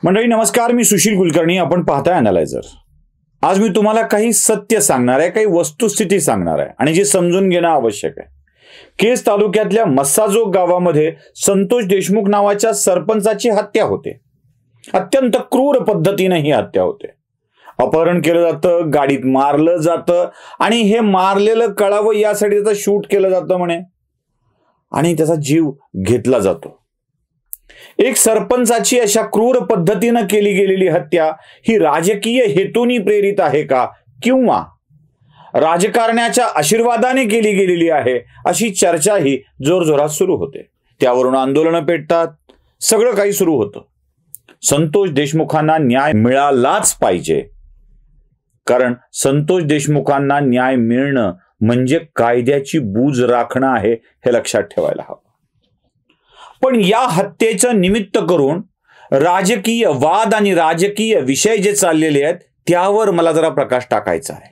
मंडळी नमस्कार, मी सुशील कुलकर्णी. आपण पाहताय अॅनालायझर. आज मी तुम्हाला काही सत्य सांगणार आहे, काही वस्तुस्थिती सांगणार आहे आणि जी समजून घेणं आवश्यक आहे. केज तालुक्यातल्या मस्साजोग गावामध्ये संतोष देशमुख नावाच्या सरपंचाची हत्या होते. अत्यंत क्रूर पद्धतीने ही हत्या होते. अपहरण केलं जातं, गाडीत मारलं जातं आणि हे मारलेलं कळावं यासाठी त्याचं शूट केलं जातं म्हणे आणि त्याचा जीव घेतला जातो. एक सरपंचाची अशा क्रूर पद्धतीनं केली गेलेली हत्या ही राजकीय हेतूनी प्रेरित आहे का किंवा राजकारण्याच्या आशीर्वादाने केली गेलेली आहे अशी चर्चाही जोरजोरात सुरू होते. त्यावरून आंदोलनं पेटतात, सगळं काही सुरू होतं. संतोष देशमुखांना न्याय मिळालाच पाहिजे, कारण संतोष देशमुखांना न्याय मिळणं म्हणजे कायद्याची बूज राखणं आहे हे लक्षात ठेवायला हवं. पण या हत्येचं निमित्त करून राजकीय वाद आणि राजकीय विषय जे चाललेले आहेत त्यावर मला जरा प्रकाश टाकायचा आहे.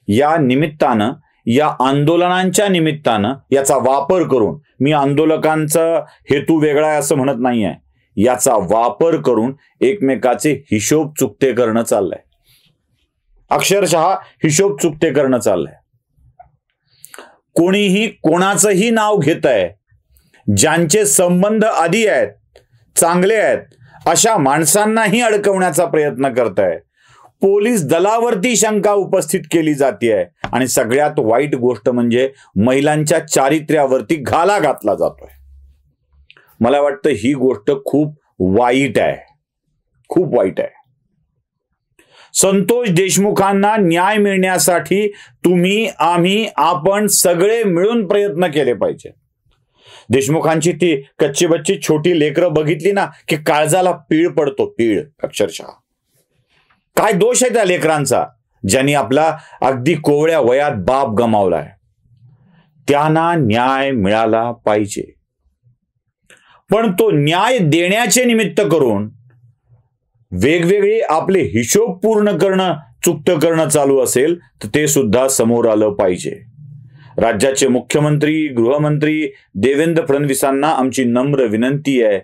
या निमित्तानं, या आंदोलनांच्या निमित्तानं याचा वापर करून, मी आंदोलकांचा हेतू वेगळा आहे असं म्हणत नाहीये, याचा वापर करून एकमेकाचे हिशोब चुकते करणं चाललंय. अक्षरशः हिशोब चुकते करणं चाललंय. कोणीही कोणाचंही नाव घेत आहे, ज्यांचे संबंध आधी आहेत, चांगले आहेत, अशा माणसांनाही अडकवण्याचा प्रयत्न करताय. पोलीस दलावरती शंका उपस्थित केली जाते आणि सगळ्यात वाईट गोष्ट म्हणजे महिलांच्या चारित्र्यावरती घाला घातला जातोय. मला वाटतं ही गोष्ट खूप वाईट आहे, खूप वाईट आहे. संतोष देशमुखांना न्याय मिळण्यासाठी तुम्ही, आम्ही, आपण सगळे मिळून प्रयत्न केले पाहिजे. देशमुखांची ती कच्ची बच्ची छोटी लेकरं बघितली ना की काळजाला पीळ पडतो, पीळ. अक्षरशः काय दोष आहे त्या लेकरांचा, ज्यांनी आपला अगदी कोवळ्या वयात बाप गमावलाय. त्यांना न्याय मिळाला पाहिजे. पण तो न्याय देण्याचे निमित्त करून वेगवेगळे आपले हिशोब पूर्ण करणं, चुकतं करणं चालू असेल तर ते सुद्धा समोर आलं पाहिजे. राज्याचे मुख्यमंत्री, गृहमंत्री देवेंद्र फडणवीसांना आमची नम्र विनंती आहे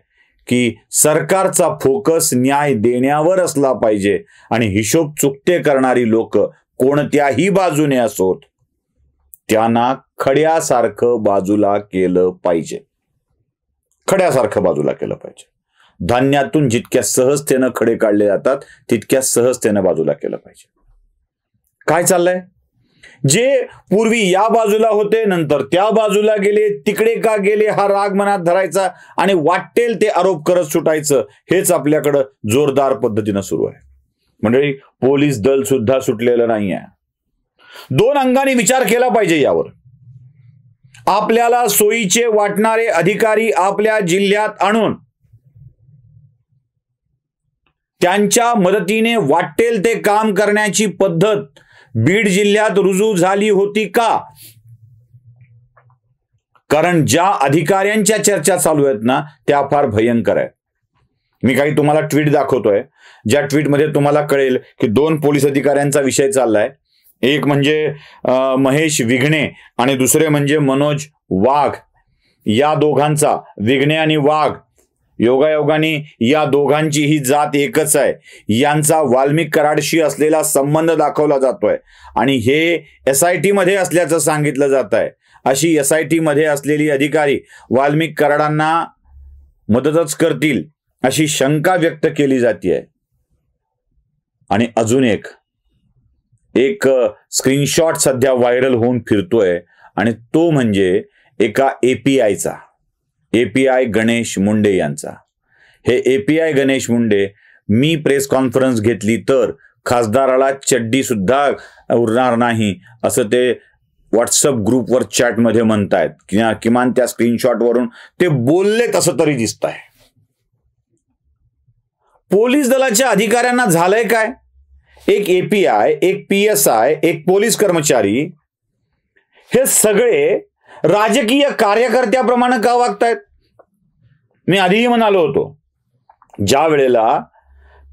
की सरकारचा फोकस न्याय देण्यावर असला पाहिजे आणि हिशोब चुकते करणारी लोक कोणत्याही बाजूने असोत त्यांना खड्यासारखं बाजूला केलं पाहिजे. खड्यासारखं बाजूला केलं पाहिजे. धान्यातून जितक्या सहजतेनं खडे काढले जातात तितक्या सहजतेनं बाजूला केलं पाहिजे. काय चाललंय? जे पूर्वी या बाजूला होते, नंतर त्या बाजूला गेले, तिकडे का गेले हा राग मनात धरायचा आणि वाटेल ते आरोप करत सुटायचं, हेच आपल्याकडं जोरदार पद्धतीनं सुरू आहे. मंडळी, पोलीस दल सुद्धा सुटलेलं नाहीये. दोन अंगाने विचार केला पाहिजे यावर. आपल्याला सोयीचे वाटणारे अधिकारी आपल्या जिल्ह्यात आणून त्यांच्या मदतीने वाटेल ते काम करण्याची पद्धत बीड जिल्ह्यात रुजू झाली होती का? कारण ज्या अधिकाऱ्यांच्या चर्चा चालू आहेत ना त्या फार भयंकर आहेत. मी काही तुम्हाला ट्विट दाखवतोय, ज्या ट्विटमध्ये तुम्हाला कळेल की दोन पोलीस अधिकाऱ्यांचा विषय चाललाय. एक म्हणजे महेश विघणे आणि दुसरे म्हणजे मनोज वाघ. या दोघांचा, विघणे आणि वाघ, योगायोगाने या दोघांची ही जात एकच आहे. यांचा वाल्मिक कराडशी असलेला संबंध दाखवला जातोय आणि हे SIT मध्ये असल्याचं सांगितलं जात आहे. अशी SIT मध्ये असलेली अधिकारी वाल्मिक कराडांना मदतच करतील अशी शंका व्यक्त केली जाते. आणि अजून एक स्क्रीनशॉट सध्या व्हायरल होऊन फिरतोय आणि तो म्हणजे एका API गणेश मुंडे यांचा. हे API गणेश मुंडे, मी प्रेस कॉन्फरन्स घेतली तर खासदाराला चड्डी सुद्धा उरणार नाही असं ते व्हॉट्सअप ग्रुपवर चॅटमध्ये म्हणतायत. किमान त्या स्क्रीनशॉटवरून ते बोलले तसं तरी दिसत आहे. पोलीस दलाच्या अधिकाऱ्यांना झालंय काय? एक API, एक PSI, एक पोलीस कर्मचारी, हे सगळे राजकीय कार्यकर्त्याप्रमाणे का वागतायत? मी आधीही म्हणालो होतो, ज्या वेळेला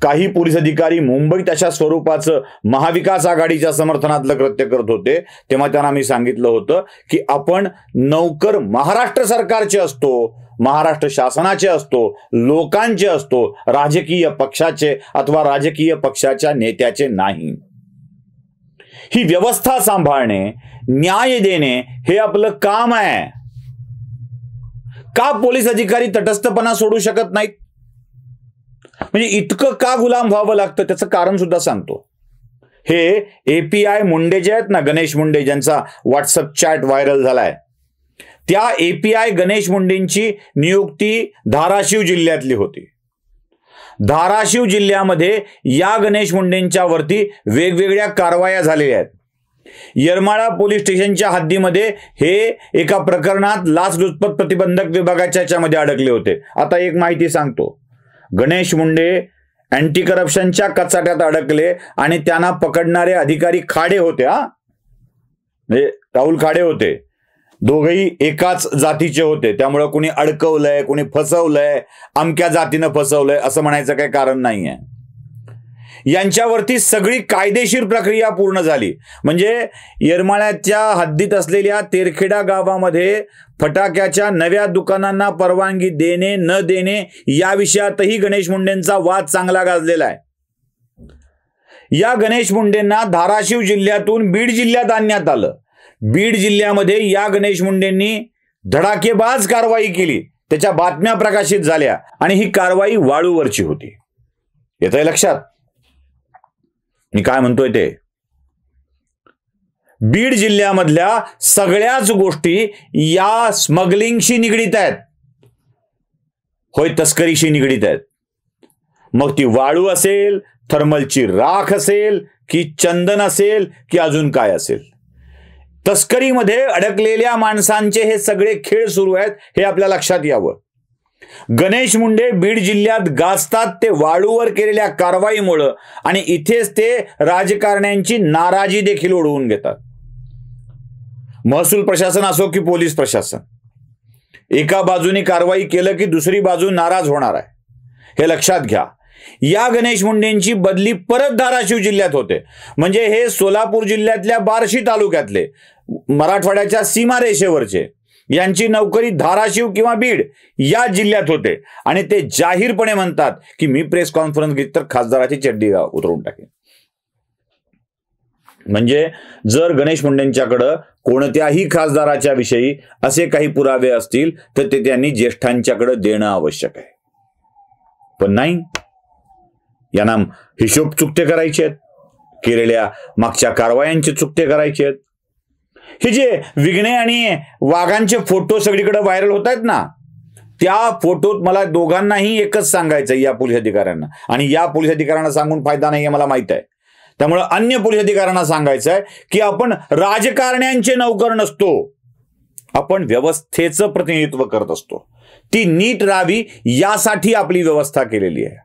काही पोलीस अधिकारी मुंबईत अशा स्वरूपाचं महाविकास आघाडीच्या समर्थनातलं कृत्य करत होते तेव्हा त्यांना मी सांगितलं होतं की आपण नौकर महाराष्ट्र सरकारचे असतो, महाराष्ट्र शासनाचे असतो, लोकांचे असतो, राजकीय पक्षाचे अथवा राजकीय पक्षाच्या नेत्याचे नाही. ही व्यवस्था सांभाळणे, न्याय देणे हे आपलं काम आहे. का पोलीस अधिकारी तटस्थपणा सोडू शकत नाहीत? म्हणजे इतकं का गुलाम व्हावं लागतं त्याचं कारण सुद्धा सांगतो. हे एपीआय मुंडे जे आहेत ना, गणेश मुंडे, ज्यांचा व्हॉट्सअप चॅट व्हायरल झालाय, त्या एपीआय गणेश मुंडेंची नियुक्ती धाराशिव जिल्ह्यातली होती. धाराशिव जिल्ह्यामध्ये या गणेश मुंडेंच्या वरती वेगवेगळ्या कारवाया झालेल्या आहेत. येरमाळा पोलीस स्टेशनच्या हद्दीमध्ये हे एका प्रकरणात लाचलुचपत प्रतिबंधक विभागाच्या याच्यामध्ये अडकले होते. आता एक माहिती सांगतो. गणेश मुंडे अँटी करप्शनच्या कचाट्यात अडकले आणि त्यांना पकडणारे अधिकारी खाडे होते. म्हणजे राहुल खाडे होते. दोघेही एकाच जातीचे होते. त्यामुळे कुणी अडकवलंय, कुणी फसवलंय, अमक्या जातीनं फसवलंय असं म्हणायचं काही कारण नाहीये. यांच्यावरती सगळी कायदेशीर प्रक्रिया पूर्ण झाली. म्हणजे येरमाळ्याच्या हद्दीत असलेल्या तेरखेडा गावामध्ये फटाक्याच्या नव्या दुकानांना परवानगी देणे न देणे या विषयातही गणेश मुंडेंचा वाद चांगला गाजलेला आहे. या गणेश मुंडेंना धाराशिव जिल्ह्यातून बीड जिल्ह्यात आणण्यात आलं. बीड जिल्ह्यामध्ये या गणेश मुंडेंनी धडाकेबाज कारवाई केली. त्याच्या बातम्या प्रकाशित झाल्या आणि ही कारवाई वाळूवरची होती. येतंय लक्षात मी काय म्हणतोय ते? बीड जिल्ह्यामधल्या सगळ्याच गोष्टी या स्मगलिंगशी निगडीत आहेत. होय, तस्करीशी निगडीत आहेत. मग ती वाळू असेल, थर्मलची राख असेल, की चंदन असेल, की अजून काय असेल, तस्करीमध्ये अडकलेल्या माणसांचे हे सगळे खेळ सुरू आहेत हे आपल्या लक्षात यावं. गणेश मुंडे बीड जिल्ह्यात गाजतात ते वाळूवर केलेल्या कारवाईमुळं आणि इथेच ते राजकारण्यांची नाराजी देखील ओढवून घेतात. महसूल प्रशासन असो की पोलीस प्रशासन, एका बाजूने कारवाई केलं की दुसरी बाजू नाराज होणार आहे हे लक्षात घ्या. या गणेश मुंडेंची बदली परत धाराशिव जिल्ह्यात होते. म्हणजे हे सोलापूर जिल्ह्यातल्या बार्शी तालुक्यातले, मराठवाड्याच्या सीमारेषेवरचे, यांची नोकरी धाराशिव किंवा बीड या जिल्ह्यात होते आणि ते जाहीरपणे म्हणतात की मी प्रेस कॉन्फरन्स घेतली तर खासदाराची चड्डी उतरवून टाकेन. म्हणजे जर गणेश मुंडेंच्याकडं कोणत्याही खासदाराच्या विषयी असे काही पुरावे असतील तर ते त्यांनी ज्येष्ठांच्याकडे देणं आवश्यक आहे. पण नाही, यांना हिशोब चुकते करायचे आहेत, केलेल्या मागच्या कारवायांचे चुकते करायचे आहेत. हे जे विघ्ने आणि वाघांचे फोटो सगळीकडे व्हायरल होत आहेत ना, त्या फोटोत मला दोघांनाही एकच सांगायचं, या पोलीस अधिकाऱ्यांना, आणि या पोलीस अधिकाऱ्यांना सांगून फायदा नाही हे मला माहित आहे. त्यामुळे अन्य पोलीस अधिकाऱ्यांना सांगायचं आहे की आपण राजकारण्यांचे नौकर नसतो, आपण व्यवस्थेचं प्रतिनिधित्व करत असतो. ती नीट राहावी यासाठी आपली व्यवस्था केलेली आहे.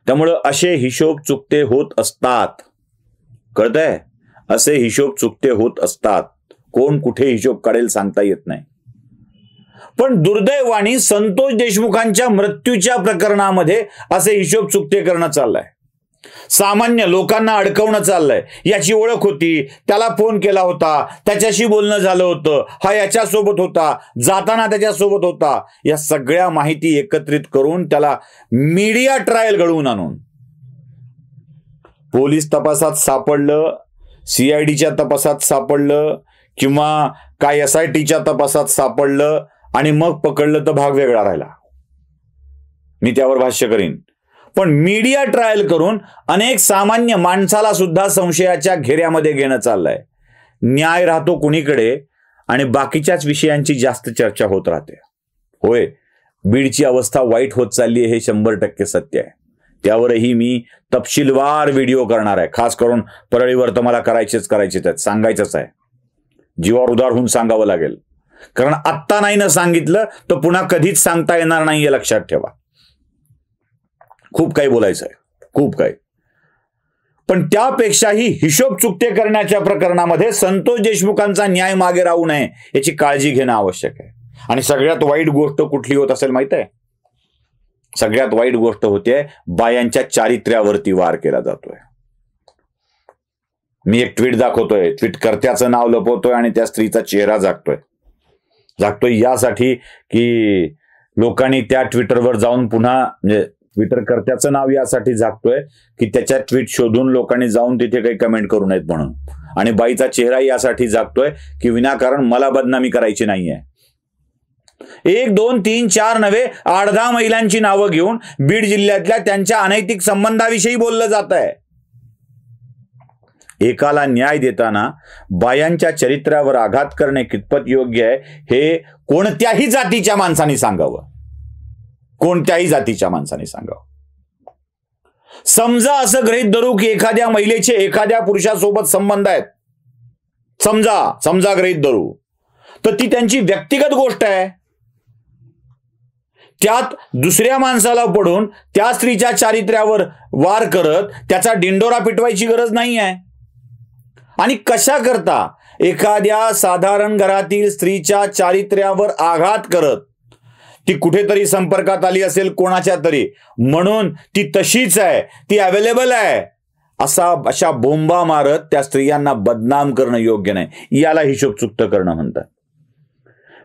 त्यामुळं असे हिशोब चुकते होत असतात. कळतंय? असे हिशोब चुकते होत असतात. कोण कुठे हिशोब काढेल सांगता येत नाही. पण दुर्दैवाने संतोष देशमुखांच्या मृत्यूच्या प्रकरणामध्ये असे हिशोब चुकते करणं चाललंय. सामान्य लोकांना अडकवणं चाललंय. याची ओळख होती, त्याला फोन केला होता, त्याच्याशी बोलणं झालं होतं, हा याच्यासोबत होता, जाताना त्याच्यासोबत होता, या सगळ्या माहिती एकत्रित करून त्याला मीडिया ट्रायल घडवून आणून पोलीस तपासात सापडलं, सीआयडीच्या तपासात सापडलं, किंवा काय SITच्या तपासात सापडलं आणि मग पकडलं तर भाग वेगळा राहिला. मी त्यावर भाष्य करीन. पण मीडिया ट्रायल करून अनेक सामान्य माणसाला सुद्धा संशयाच्या घेऱ्यामध्ये घेणं चाललंय. न्याय राहतो कुणीकडे आणि बाकीच्याच विषयांची जास्त चर्चा होत राहते. होय, बीडची अवस्था वाईट होत चालली आहे हे 100% सत्य आहे. त्यावरही मी तपशीलवार व्हिडिओ करणार आहे. खास करून परळीवर तर मला करायचेच आहेत, सांगायचंच आहे. जीवावर उदार होऊन सांगावं लागेल, कारण आत्ता नाही ना सांगितलं तर पुन्हा कधीच सांगता येणार नाही हे लक्षात ठेवा. खूप काही बोलायचं आहे, खूप काही. पण त्यापेक्षाही हिशोब चुकते करण्याच्या प्रकरणामध्ये संतोष देशमुखांचा न्याय मागे राहू नये याची काळजी घेणं आवश्यक आहे. आणि सगळ्यात वाईट गोष्ट कुठली होत असेल माहित आहे? सगळ्यात वाईट गोष्ट होते बायांच्या चारित्र्यावरती वार केला जातोय. मी एक ट्विट दाखवतोय, ट्विट कर्त्याचं नाव लपवतोय आणि त्या स्त्रीचा चेहरा झाकतोय यासाठी की लोकांनी त्या ट्विटरवर जाऊन पुन्हा म्हणजे ट्विटर कर्त्याचं नाव यासाठी झाकतोय की त्याच्या ट्विट शोधून लोकांनी जाऊन तिथे काही कमेंट करू नयेत म्हणून, आणि बाईचा चेहरा यासाठी झाकतोय की विनाकारण मला बदनामी करायची नाहीये. 1, 2, 3, 4 नव्हे 8-10 महिलांची नावं घेऊन बीड जिल्ह्यातल्या त्यांच्या अनैतिक संबंधाविषयी बोललं जात आहे. एकाला न्याय देताना बायांच्या चरित्र्यावर आघात करणे कितपत योग्य आहे हे कोणत्याही जातीच्या माणसाने सांगावं. कोणत्याही जातीच्या माणसाने सांगावं. समजा असं गृहीत धरू की एखाद्या महिलेचे एखाद्या पुरुषासोबत संबंध आहेत, समजा गृहीत धरू, तर ती त्यांची व्यक्तिगत गोष्ट आहे. त्यात दुसऱ्या माणसाला पडून त्या स्त्रीच्या चारित्र्यावर वार करत त्याचा डिंडोरा पिटवायची गरज नाही आहे. आणि कशा करता एखाद्या साधारण घरातील स्त्रीच्या चारित्र्यावर आघात करत ती कुठेतरी संपर्कात आली असेल कोणाच्या तरी, म्हणून ती तशीच आहे, ती अवेलेबल आहे, अशा बोंबा मारत त्या स्त्रियांना बदनाम करणं योग्य नाही. याला हिशोब चुकत करणं म्हणतात.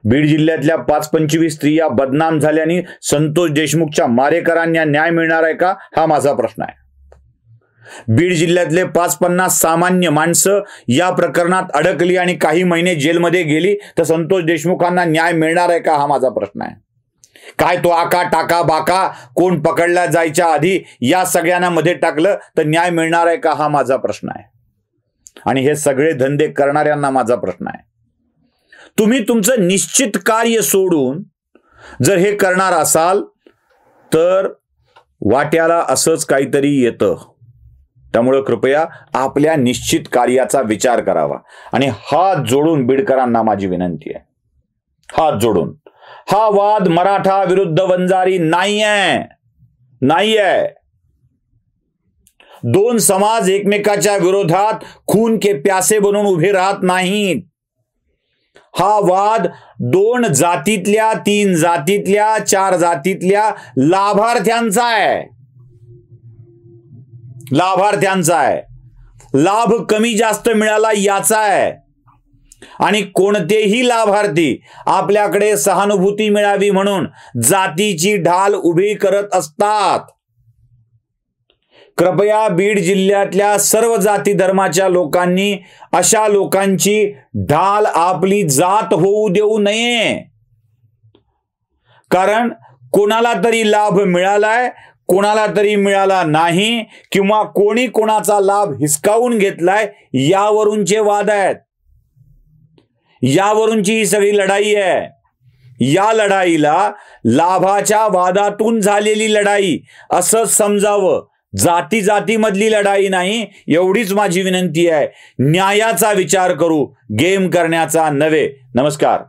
बीड जिल्ह्यातल्या 5-25 स्त्रिया बदनाम झाल्याने संतोष देशमुखच्या मारेकरांना न्याय मिळणार आहे का, हा माझा प्रश्न आहे. बीड जिल्ह्यातले 5-50 सामान्य माणसं या प्रकरणात अडकली आणि काही महिने जेलमध्ये गेली तर संतोष देशमुखांना न्याय मिळणार आहे का, हा माझा प्रश्न आहे. काय तो आका टाका बाका कोण पकडला जायच्या आधी या सगळ्यांना मध्ये टाकलं तर न्याय मिळणार आहे का, हा माझा प्रश्न आहे. आणि हे सगळे धंदे करणाऱ्यांना माझा प्रश्न आहे. तुम्ही तुमचं निश्चित कार्य सोडून जर हे करणार असाल तर वाट्याला असंच काहीतरी येतं. त्यामुळे कृपया आपल्या निश्चित कार्याचा विचार करावा. आणि हात जोडून बीडकरांना माझी विनंती आहे, हात जोडून, हा वाद मराठा विरुद्ध वंजारी नाहीये. 2 समाज एकमेकाच्या विरोधात खून के प्यासे बनून उभे राहत नाहीत. हा वाद 2 जातीतल्या, 3 जातीतल्या, 4 जातीतल्या लाभार्थ्यांचा आहे. लाभ कमी जास्त मिळाला याचा आहे. आणि कोणतेही लाभार्थी आपल्याकडे सहानुभूती मिळावी म्हणून जातीची ढाल उभी करत असतात. कृपया बीड जिल्ह्यातल्या सर्व जाती धर्माच्या लोकांनी अशा लोकांची ढाल आपली जात होऊ देऊ नये. कारण कोणाला तरी लाभ मिळालाय, कोणाला तरी मिळाला नाही, किंवा कोणी कोणाचा लाभ हिसकावून घेतलाय, यावरूनचे वाद आहेत. यावरूनची ही सगळी लढाई आहे. या लढाईला लाभाच्या वादातून झालेली लढाई असं समजावं. जातीमधली लढाई नाही, एवढीच माझी विनंती आहे. न्यायाचा विचार करू, गेम करण्याचा नव्हे. नमस्कार.